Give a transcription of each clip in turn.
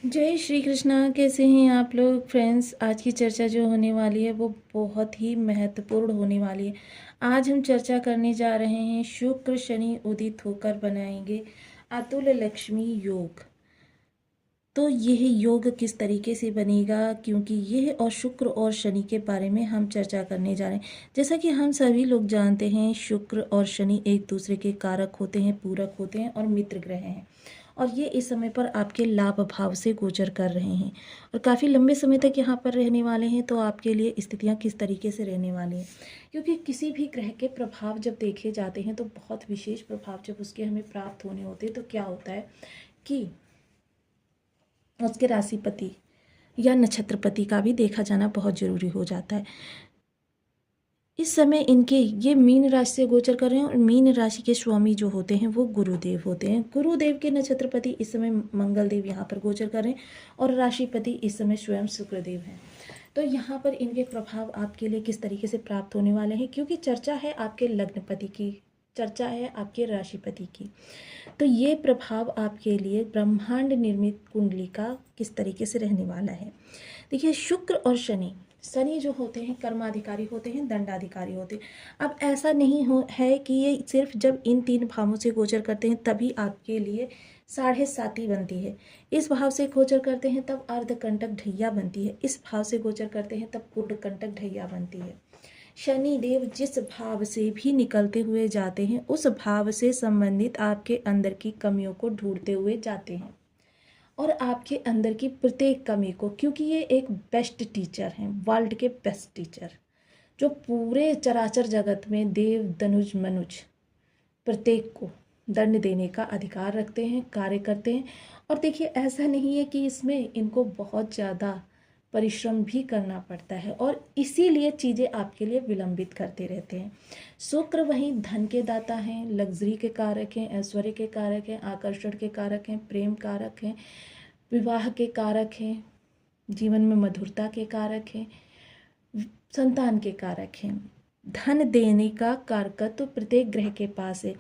जय श्री कृष्णा। कैसे हैं आप लोग फ्रेंड्स। आज की चर्चा जो होने वाली है वो बहुत ही महत्वपूर्ण होने वाली है। आज हम चर्चा करने जा रहे हैं शुक्र शनि उदित होकर बनाएंगे अतुल लक्ष्मी योग। तो यह योग किस तरीके से बनेगा, क्योंकि यह और शुक्र और शनि के बारे में हम चर्चा करने जा रहे हैं। जैसा कि हम सभी लोग जानते हैं शुक्र और शनि एक दूसरे के कारक होते हैं, पूरक होते हैं और मित्र ग्रह हैं। और ये इस समय पर आपके लाभ भाव से गोचर कर रहे हैं और काफ़ी लंबे समय तक यहाँ पर रहने वाले हैं। तो आपके लिए स्थितियाँ किस तरीके से रहने वाली हैं, क्योंकि किसी भी ग्रह के प्रभाव जब देखे जाते हैं तो बहुत विशेष प्रभाव जब उसके हमें प्राप्त होने होते हैं तो क्या होता है कि उसके राशिपति या नक्षत्रपति का भी देखा जाना बहुत जरूरी हो जाता है। इस समय इनके ये मीन राशि से गोचर कर रहे हैं और मीन राशि के स्वामी जो होते हैं वो गुरुदेव होते हैं। गुरुदेव के नक्षत्रपति इस समय मंगल देव यहाँ पर गोचर कर रहे हैं और राशिपति इस समय स्वयं शुक्रदेव हैं। तो यहाँ पर इनके प्रभाव आपके लिए किस तरीके से प्राप्त होने वाले हैं, क्योंकि चर्चा है आपके लग्नपति की, चर्चा है आपके राशिपति की। तो ये प्रभाव आपके लिए ब्रह्मांड निर्मित कुंडली का किस तरीके से रहने वाला है। देखिए शुक्र और शनि, शनि जो होते हैं कर्माधिकारी होते हैं, दंडाधिकारी होते हैं। अब ऐसा नहीं है कि ये सिर्फ जब इन तीन भावों से गोचर करते हैं तभी आपके लिए साढ़े साती बनती है। इस भाव से गोचर करते हैं तब अर्धकंटक ढैया बनती है, इस भाव से गोचर करते हैं तब कुंडकंटक ढैया बनती है। शनि देव जिस भाव से भी निकलते हुए जाते हैं उस भाव से संबंधित आपके अंदर की कमियों को ढूंढते हुए जाते हैं और आपके अंदर की प्रत्येक कमी को, क्योंकि ये एक बेस्ट टीचर हैं, वर्ल्ड के बेस्ट टीचर जो पूरे चराचर जगत में देव धनुज मनुज प्रत्येक को दंड देने का अधिकार रखते हैं, कार्य करते हैं। और देखिए ऐसा नहीं है कि इसमें इनको बहुत ज़्यादा परिश्रम भी करना पड़ता है और इसीलिए चीज़ें आपके लिए विलंबित करते रहते हैं। शुक्र वहीं धन के दाता हैं, लग्जरी के कारक हैं, ऐश्वर्य के कारक हैं, आकर्षण के कारक हैं, प्रेम कारक हैं, विवाह के कारक हैं, जीवन में मधुरता के कारक हैं, संतान के कारक हैं। धन देने का कारकत्व तो प्रत्येक ग्रह के पास है।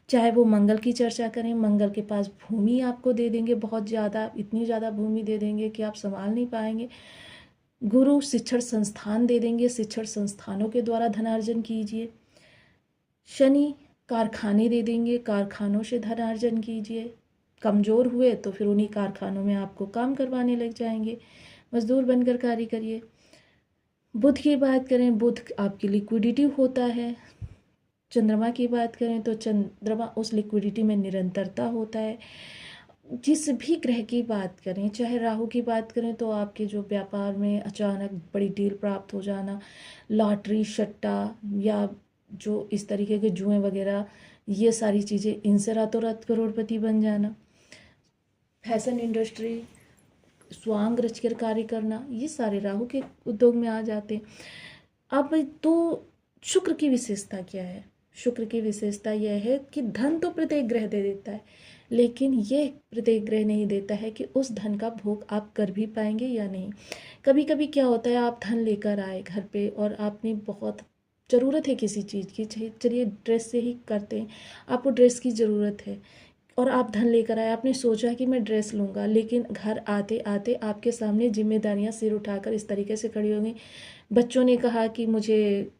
चाहे वो मंगल की चर्चा करें, मंगल के पास भूमि आपको दे देंगे बहुत ज़्यादा, इतनी ज़्यादा भूमि दे देंगे कि आप संभाल नहीं पाएंगे। गुरु शिक्षण संस्थान दे देंगे, शिक्षण संस्थानों के द्वारा धनार्जन कीजिए। शनि कारखाने दे देंगे, कारखानों से धनार्जन कीजिए। कमज़ोर हुए तो फिर उन्हीं कारखानों में आपको काम करवाने लग जाएंगे, मजदूर बनकर कार्य करिए। बुध की बात करें, बुध आपकी लिक्विडिटी होता है। चंद्रमा की बात करें तो चंद्रमा उस लिक्विडिटी में निरंतरता होता है। जिस भी ग्रह की बात करें, चाहे राहु की बात करें तो आपके जो व्यापार में अचानक बड़ी डील प्राप्त हो जाना, लॉटरी सट्टा या जो इस तरीके के जुए वगैरह, ये सारी चीज़ें, इनसे रातों रात करोड़पति बन जाना। फैशन इंडस्ट्री, स्वांग रचकर कार्य करना, ये सारे राहु के उद्योग में आ जाते हैं। अब तो शुक्र की विशेषता क्या है? शुक्र की विशेषता यह है कि धन तो प्रत्येक ग्रह दे देता है, लेकिन ये प्रत्येक ग्रह नहीं देता है कि उस धन का भोग आप कर भी पाएंगे या नहीं। कभी कभी क्या होता है, आप धन लेकर आए घर पे और आपने बहुत ज़रूरत है किसी चीज़ की, चलिए ड्रेस से ही करते हैं, आपको ड्रेस की ज़रूरत है और आप धन लेकर आए, आपने सोचा कि मैं ड्रेस लूँगा, लेकिन घर आते आते आपके सामने जिम्मेदारियाँ सिर उठाकर इस तरीके से खड़ी होंगी। बच्चों ने कहा कि मुझे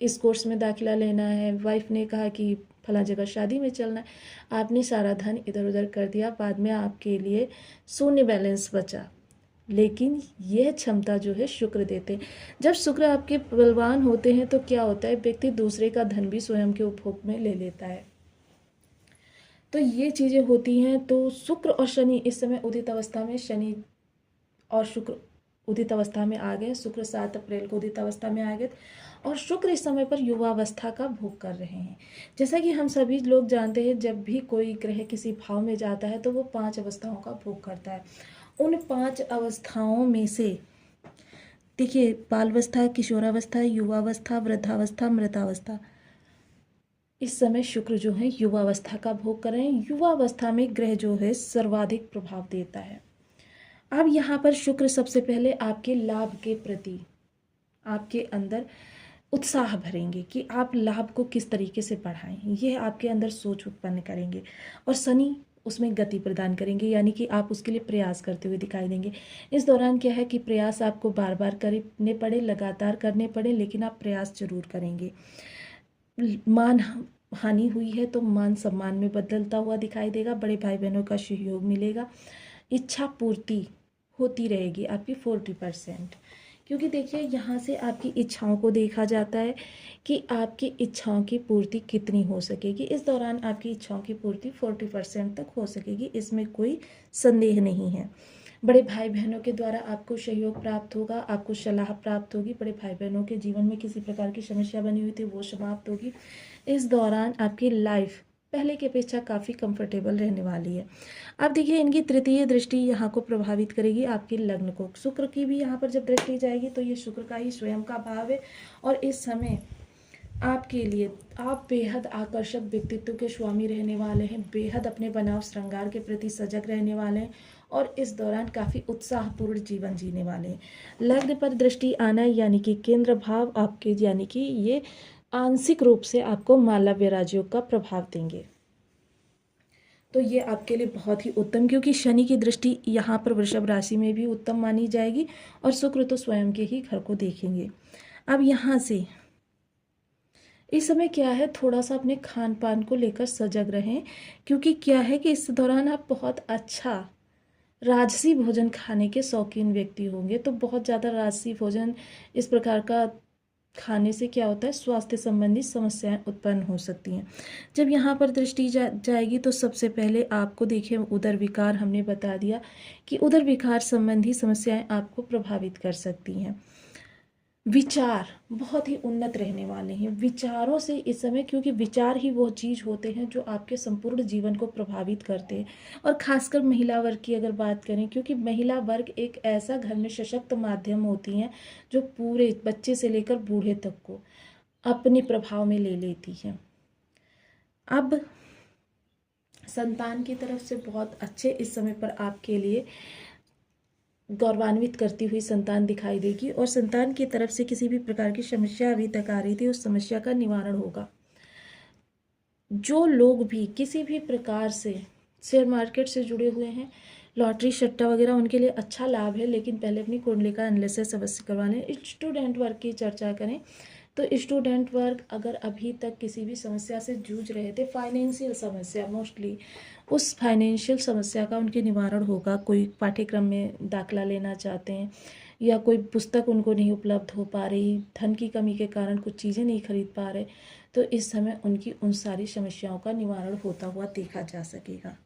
इस कोर्स में दाखिला लेना है, वाइफ ने कहा कि फला जगह शादी में चलना है, आपने सारा धन इधर उधर कर दिया, बाद में आपके लिए शून्य बैलेंस बचा। लेकिन यह क्षमता जो है शुक्र देते हैं। जब शुक्र आपके बलवान होते हैं तो क्या होता है, व्यक्ति दूसरे का धन भी स्वयं के उपभोग में ले लेता है। तो ये चीज़ें होती हैं। तो शुक्र और शनि इस समय उदित अवस्था में, शनि और शुक्र उदित अवस्था में आ गए। शुक्र 7 अप्रैल को उदित अवस्था में आ गए और शुक्र इस समय पर युवावस्था का भोग कर रहे हैं। जैसा कि हम सभी लोग जानते हैं, जब भी कोई ग्रह किसी भाव में जाता है तो वो 5 अवस्थाओं का भोग करता है। उन 5 अवस्थाओं में से देखिए, बालावस्था, किशोरावस्था, युवावस्था, वृद्धावस्था, मृतावस्था, इस समय शुक्र जो है युवावस्था का भोग कर रहे हैं। युवावस्था में ग्रह जो है सर्वाधिक प्रभाव देता है। अब यहाँ पर शुक्र सबसे पहले आपके लाभ के प्रति आपके अंदर उत्साह भरेंगे कि आप लाभ को किस तरीके से बढ़ाएं, यह आपके अंदर सोच उत्पन्न करेंगे। और शनि उसमें गति प्रदान करेंगे, यानी कि आप उसके लिए प्रयास करते हुए दिखाई देंगे। इस दौरान क्या है कि प्रयास आपको बार बार करने पड़े, लगातार करने पड़े, लेकिन आप प्रयास जरूर करेंगे। मान हानि हुई है तो मान सम्मान में बदलता हुआ दिखाई देगा। बड़े भाई बहनों का सहयोग मिलेगा। इच्छा पूर्ति होती रहेगी आपकी 40%, क्योंकि देखिए यहाँ से आपकी इच्छाओं को देखा जाता है कि आपकी इच्छाओं की पूर्ति कितनी हो सकेगी। इस दौरान आपकी इच्छाओं की पूर्ति 40% तक हो सकेगी, इसमें कोई संदेह नहीं है। बड़े भाई बहनों के द्वारा आपको सहयोग प्राप्त होगा, आपको सलाह प्राप्त होगी। बड़े भाई बहनों के जीवन में किसी प्रकार की समस्या बनी हुई थी वो समाप्त होगी। इस दौरान आपकी लाइफ पहले की अपेक्षा काफ़ी कंफर्टेबल रहने वाली है। अब देखिए इनकी तृतीय दृष्टि यहाँ को प्रभावित करेगी, आपके लग्न को। शुक्र की भी यहाँ पर जब दृष्टि जाएगी तो ये शुक्र का ही स्वयं का भाव है, और इस समय आपके लिए आप बेहद आकर्षक व्यक्तित्व के स्वामी रहने वाले हैं, बेहद अपने बनाव श्रृंगार के प्रति सजग रहने वाले हैं, और इस दौरान काफ़ी उत्साहपूर्ण जीवन जीने वाले हैं। लग्न पर दृष्टि आना यानी कि केंद्र भाव आपके, यानी कि ये आंशिक रूप से आपको मालव्य राजयोग का प्रभाव देंगे। तो ये आपके लिए बहुत ही उत्तम, क्योंकि शनि की दृष्टि यहाँ पर वृषभ राशि में भी उत्तम मानी जाएगी, और शुक्र तो स्वयं के ही घर को देखेंगे। अब यहाँ से इस समय क्या है, थोड़ा सा अपने खान पान को लेकर सजग रहें, क्योंकि क्या है कि इस दौरान आप बहुत अच्छा राजसी भोजन खाने के शौकीन व्यक्ति होंगे। तो बहुत ज़्यादा राजसी भोजन इस प्रकार का खाने से क्या होता है, स्वास्थ्य संबंधी समस्याएं उत्पन्न हो सकती हैं। जब यहाँ पर दृष्टि जाएगी तो सबसे पहले आपको देखिए उदर विकार, हमने बता दिया कि उदर विकार संबंधी समस्याएं आपको प्रभावित कर सकती हैं। विचार बहुत ही उन्नत रहने वाले हैं विचारों से इस समय, क्योंकि विचार ही वो चीज़ होते हैं जो आपके संपूर्ण जीवन को प्रभावित करते हैं। और खासकर महिला वर्ग की अगर बात करें, क्योंकि महिला वर्ग एक ऐसा घर में सशक्त माध्यम होती हैं जो पूरे बच्चे से लेकर बूढ़े तक को अपने प्रभाव में ले लेती हैं। अब संतान की तरफ से बहुत अच्छे इस समय पर आपके लिए गौरवान्वित करती हुई संतान दिखाई देगी, और संतान की तरफ से किसी भी प्रकार की समस्या अभी तक आ रही थी उस समस्या का निवारण होगा। जो लोग भी किसी भी प्रकार से शेयर मार्केट से जुड़े हुए हैं, लॉटरी सट्टा वगैरह, उनके लिए अच्छा लाभ है, लेकिन पहले अपनी कुंडली का एनालिसिस अवश्य करवा लें। स्टूडेंट वर्ग की चर्चा करें तो स्टूडेंट वर्ग अगर अभी तक किसी भी समस्या से जूझ रहे थे, फाइनेंशियल समस्या मोस्टली, उस फाइनेंशियल समस्या का उनके निवारण होगा। कोई पाठ्यक्रम में दाखिला लेना चाहते हैं या कोई पुस्तक उनको नहीं उपलब्ध हो पा रही, धन की कमी के कारण कुछ चीज़ें नहीं खरीद पा रहे, तो इस समय उनकी उन सारी समस्याओं का निवारण होता हुआ देखा जा सकेगा।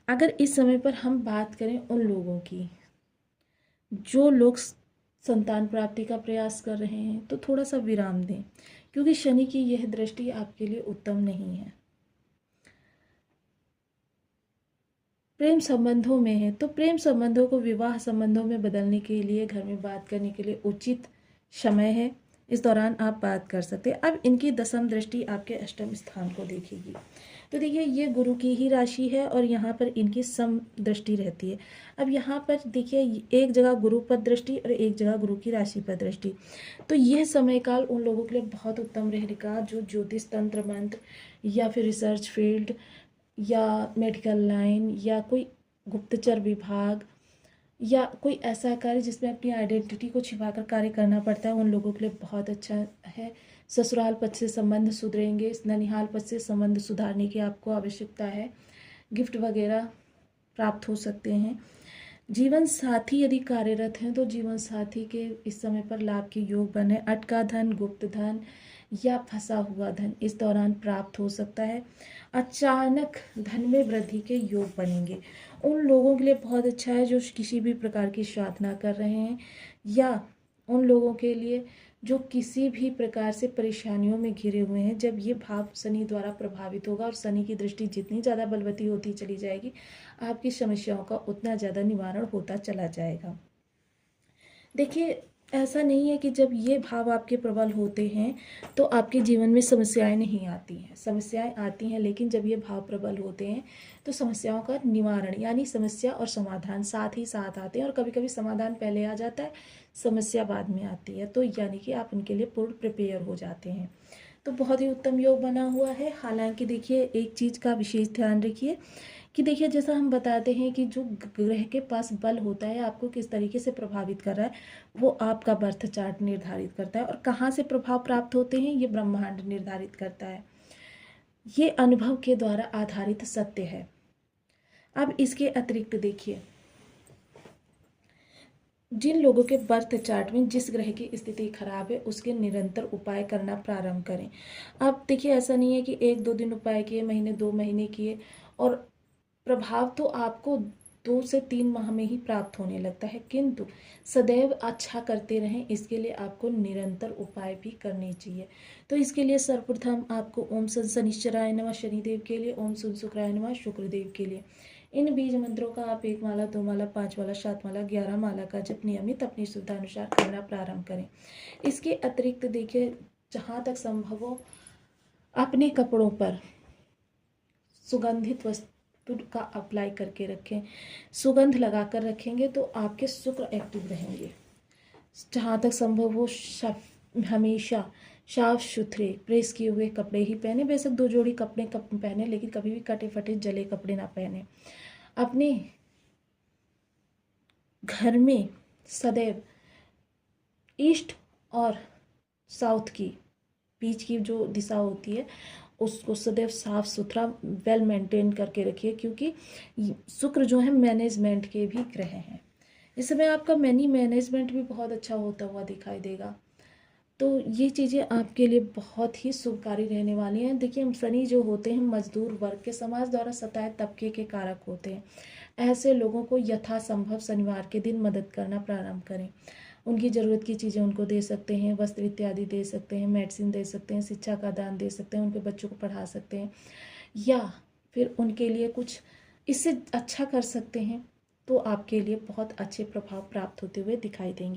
अगर इस समय पर हम बात करें उन लोगों की जो लोग संतान प्राप्ति का प्रयास कर रहे हैं, तो थोड़ा सा विराम दें, क्योंकि शनि की यह दृष्टि आपके लिए उत्तम नहीं है। प्रेम संबंधों में है तो प्रेम संबंधों को विवाह संबंधों में बदलने के लिए, घर में बात करने के लिए उचित समय है। इस दौरान आप बात कर सकते हैं। अब इनकी दसम दृष्टि आपके अष्टम स्थान को देखेगी, तो देखिए ये गुरु की ही राशि है और यहाँ पर इनकी सम दृष्टि रहती है। अब यहाँ पर देखिए एक जगह गुरु पर दृष्टि और एक जगह गुरु की राशि पर दृष्टि, तो यह समय काल उन लोगों के लिए बहुत उत्तम रहेगा जो ज्योतिष तंत्र मंत्र या फिर रिसर्च फील्ड या मेडिकल लाइन या कोई गुप्तचर विभाग या कोई ऐसा कार्य जिसमें अपनी आइडेंटिटी को छिपाकर कार्य करना पड़ता है, उन लोगों के लिए बहुत अच्छा है। ससुराल पक्ष से संबंध सुधरेंगे, ननिहाल पक्ष से संबंध सुधारने की आपको आवश्यकता है। गिफ्ट वगैरह प्राप्त हो सकते हैं। जीवन साथी यदि कार्यरत हैं तो जीवन साथी के इस समय पर लाभ के योग बने। अटका धन, गुप्त धन या फंसा हुआ धन इस दौरान प्राप्त हो सकता है। अचानक धन में वृद्धि के योग बनेंगे। उन लोगों के लिए बहुत अच्छा है जो किसी भी प्रकार की साधना कर रहे हैं, या उन लोगों के लिए जो किसी भी प्रकार से परेशानियों में घिरे हुए हैं। जब ये भाव शनि द्वारा प्रभावित होगा और शनि की दृष्टि जितनी ज़्यादा बलवती होती चली जाएगी, आपकी समस्याओं का उतना ज़्यादा निवारण होता चला जाएगा। देखिए ऐसा नहीं है कि जब ये भाव आपके प्रबल होते हैं तो आपके जीवन में समस्याएं नहीं आती हैं, समस्याएं आती हैं, लेकिन जब ये भाव प्रबल होते हैं तो समस्याओं का निवारण यानी समस्या और समाधान साथ ही साथ आते हैं, और कभी कभी समाधान पहले आ जाता है, समस्या बाद में आती है, तो यानी कि आप उनके लिए पूर्ण प्रिपेयर हो जाते हैं। तो बहुत ही उत्तम योग बना हुआ है। हालांकि देखिए एक चीज़ का विशेष ध्यान रखिए कि देखिए जैसा हम बताते हैं कि जो ग्रह के पास बल होता है आपको किस तरीके से प्रभावित कर रहा है, वो आपका बर्थ चार्ट निर्धारित करता है। और कहाँ से प्रभाव प्राप्त होते हैं ये ब्रह्मांड निर्धारित करता है। ये अनुभव के द्वारा आधारित सत्य है। अब इसके अतिरिक्त देखिए, जिन लोगों के बर्थ चार्ट में जिस ग्रह की स्थिति खराब है उसके निरंतर उपाय करना प्रारंभ करें। अब देखिए ऐसा नहीं है कि 1-2 दिन उपाय किए, महीने 2 महीने किए और प्रभाव तो आपको 2 से 3 माह में ही प्राप्त होने लगता है, किंतु सदैव अच्छा करते रहें इसके लिए आपको निरंतर उपाय भी करने चाहिए। तो इसके लिए सर्वप्रथम आपको ओम शनिश्चराय नमः शनिदेव के लिए, ओम शुक्राय नमः शुक्रदेव के लिए, इन बीज मंत्रों का आप 1 माला, 2 माला, 5 माला, 7 माला, 11 माला का जप नियमित अपनी सुविधा अनुसार करना प्रारंभ करें। इसके अतिरिक्त देखिए जहाँ तक संभव हो अपने कपड़ों पर सुगंधित वस्तु का अप्लाई करके रखें। सुगंध लगाकर रखेंगे तो आपके शुक्र एक्टिव रहेंगे। जहाँ तक संभव हो हमेशा साफ सुथरे प्रेस किए हुए कपड़े ही पहने। बेशक 2 जोड़ी कपड़े पहने, लेकिन कभी भी कटे फटे जले कपड़े ना पहने। अपने घर में सदैव ईस्ट और साउथ की बीच की जो दिशा होती है उसको सदैव साफ सुथरा वेल मेंटेन करके रखिए, क्योंकि शुक्र जो है मैनेजमेंट के भी ग्रह हैं। इस समय आपका मनी मैनेजमेंट भी बहुत अच्छा होता हुआ दिखाई देगा। तो ये चीज़ें आपके लिए बहुत ही शुभकारी रहने वाली हैं। देखिए हम शनि जो होते हैं मजदूर वर्ग के, समाज द्वारा सताए तबके के कारक होते हैं। ऐसे लोगों को यथासंभव शनिवार के दिन मदद करना प्रारंभ करें। उनकी ज़रूरत की चीज़ें उनको दे सकते हैं, वस्त्र इत्यादि दे सकते हैं, मेडिसिन दे सकते हैं, शिक्षा का दान दे सकते हैं, उनके बच्चों को पढ़ा सकते हैं, या फिर उनके लिए कुछ इससे अच्छा कर सकते हैं। तो आपके लिए बहुत अच्छे प्रभाव प्राप्त होते हुए दिखाई देंगे।